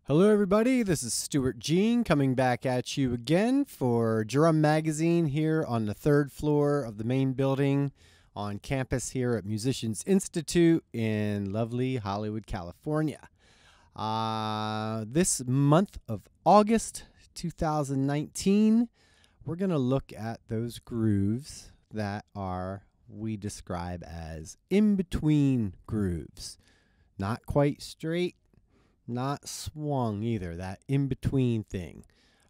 Hello everybody, this is Stuart Jean coming back at you again for Drum Magazine here on the third floor of the main building on campus here at Musicians Institute in lovely Hollywood, California. This month of August 2019, we're going to look at those grooves that we describe as in-between grooves. Not quite straight, not swung either, that in-between thing.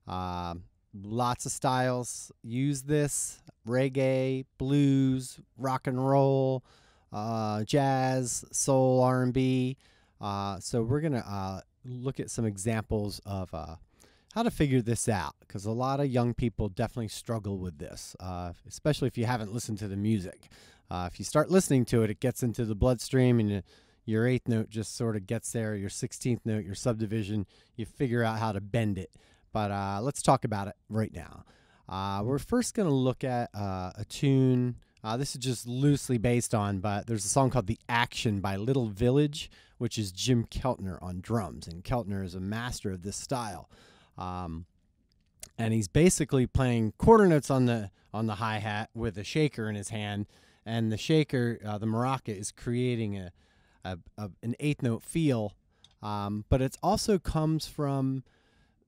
Lots of styles use this: reggae, blues, rock and roll, jazz, soul, R&B. So we're going to look at some examples of how to figure this out, because a lot of young people definitely struggle with this, especially if you haven't listened to the music. If you start listening to it, it gets into the bloodstream, and your eighth note just sort of gets there, your 16th note, your subdivision, you figure out how to bend it. But let's talk about it right now. We're first going to look at a tune. This is just loosely based on, but there's a song called The Action by Little Village, which is Jim Keltner on drums. And Keltner is a master of this style. And he's basically playing quarter notes on the hi-hat with a shaker in his hand. And the shaker, the maraca, is creating an eighth note feel, but it also comes from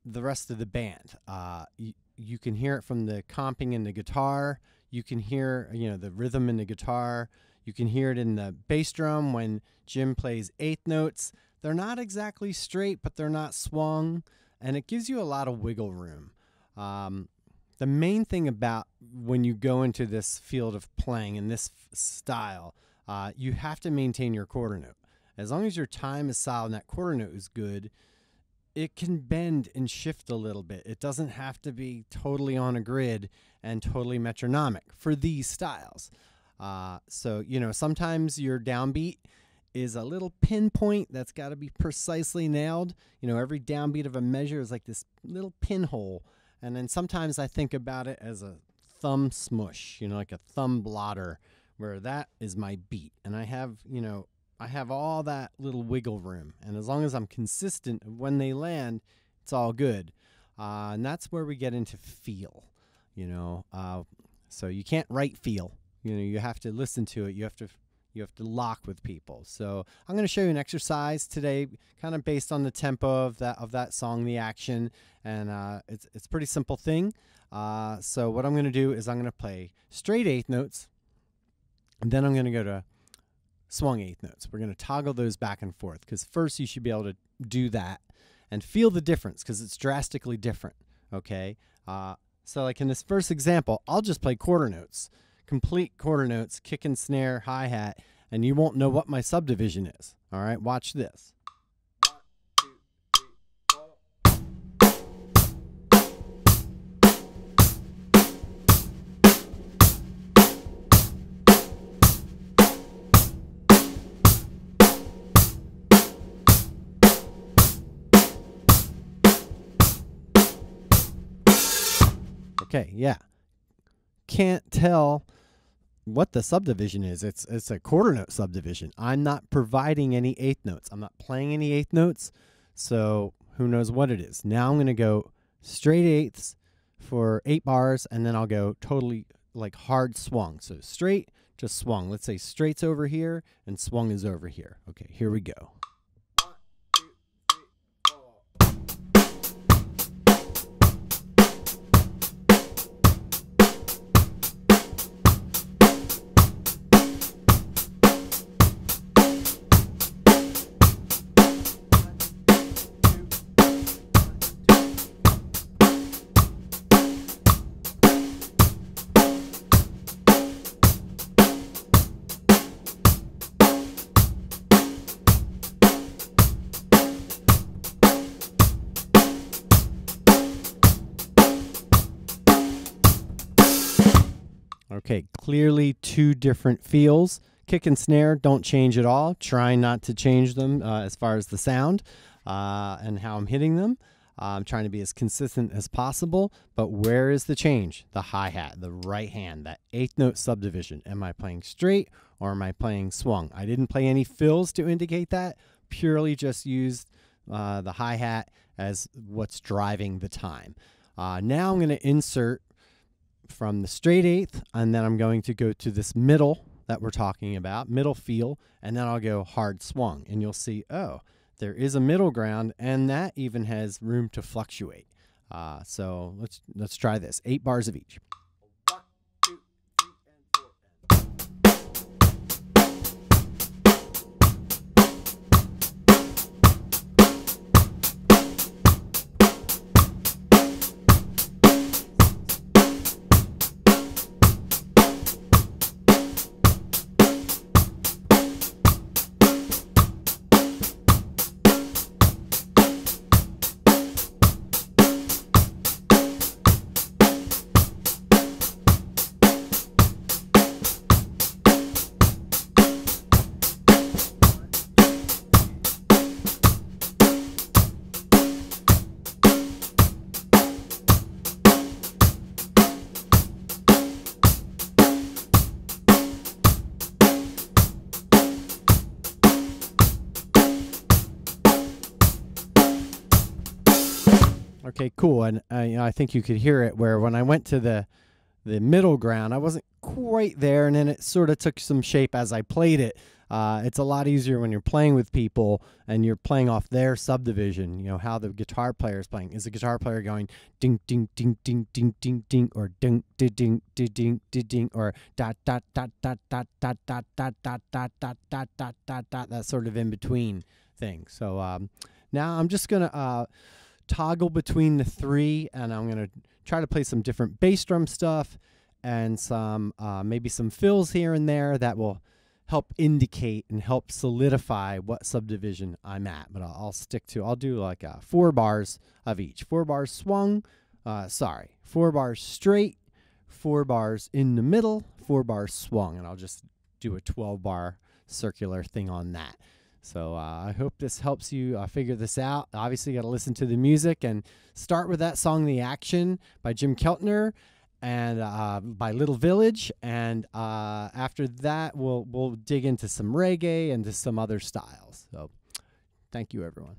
the rest of the band. You can hear it from the comping in the guitar. You can hear, the rhythm in the guitar. You can hear it in the bass drum when Jim plays eighth notes. They're not exactly straight, but they're not swung, and it gives you a lot of wiggle room. The main thing about when you go into this field of playing in this style, you have to maintain your quarter note. As long as your time is solid and that quarter note is good, it can bend and shift a little bit. It doesn't have to be totally on a grid and totally metronomic for these styles. So, sometimes your downbeat is a little pinpoint that's got to be precisely nailed. Every downbeat of a measure is like this little pinhole. And then sometimes I think about it as a thumb smush, like a thumb blotter, where that is my beat. And I have all that little wiggle room. And as long as I'm consistent when they land, it's all good. And that's where we get into feel, so you can't write feel. You have to listen to it. You have to lock with people. So I'm going to show you an exercise today, kind of based on the tempo of that song, The Action. And it's a pretty simple thing. So what I'm going to do is I'm going to play straight eighth notes, and then I'm going to go to swung eighth notes. We're going to toggle those back and forth, because first you should be able to do that and feel the difference, because it's drastically different. Okay. So like in this first example, I'll just play quarter notes, complete quarter notes, kick and snare, hi-hat, and you won't know what my subdivision is. All right. Watch this. Okay, yeah. Can't tell what the subdivision is. It's a quarter note subdivision. I'm not providing any eighth notes. I'm not playing any eighth notes, so who knows what it is. Now I'm going to go straight eighths for 8 bars, and then I'll go totally like hard swung. So straight, just swung. Let's say straight's over here and swung is over here. Okay, here we go. Okay, clearly two different feels. Kick and snare don't change at all. Try not to change them as far as the sound and how I'm hitting them. I'm trying to be as consistent as possible, but where is the change? The hi-hat, the right hand, that eighth note subdivision. Am I playing straight or am I playing swung? I didn't play any fills to indicate that, purely just used the hi-hat as what's driving the time. Now I'm going to insert from the straight eighth, and then I'm going to go to this middle that we're talking about, middle feel, and then I'll go hard swung, and you'll see, oh, there is a middle ground, and that even has room to fluctuate. So let's try this. 8 bars of each. 1, 2, 3, and 4. Okay, cool. And I think you could hear it where when I went to the middle ground, I wasn't quite there, and then it sort of took some shape as I played it. It's a lot easier when you're playing with people and you're playing off their subdivision, you know, how the guitar player is playing. Is the guitar player going ding, ding, ding, ding, ding, ding, ding, or ding, ding, ding, ding, ding, ding, or dot, dot, dot, dot, dot, dot, dot, dot, dot, dot, dot, dot, dot, dot, dot, that sort of in between thing. So now I'm just going to toggle between the 3, and I'm going to try to play some different bass drum stuff and some maybe some fills here and there that will help indicate and help solidify what subdivision I'm at. But I'll do like 4 bars of each. 4 bars swung, 4 bars straight, 4 bars in the middle, 4 bars swung, and I'll just do a 12-bar circular thing on that. So I hope this helps you figure this out. Obviously, you got to listen to the music and start with that song, "The Action" by Jim Keltner and by Little Village. And after that, we'll dig into some reggae and to some other styles. So thank you, everyone.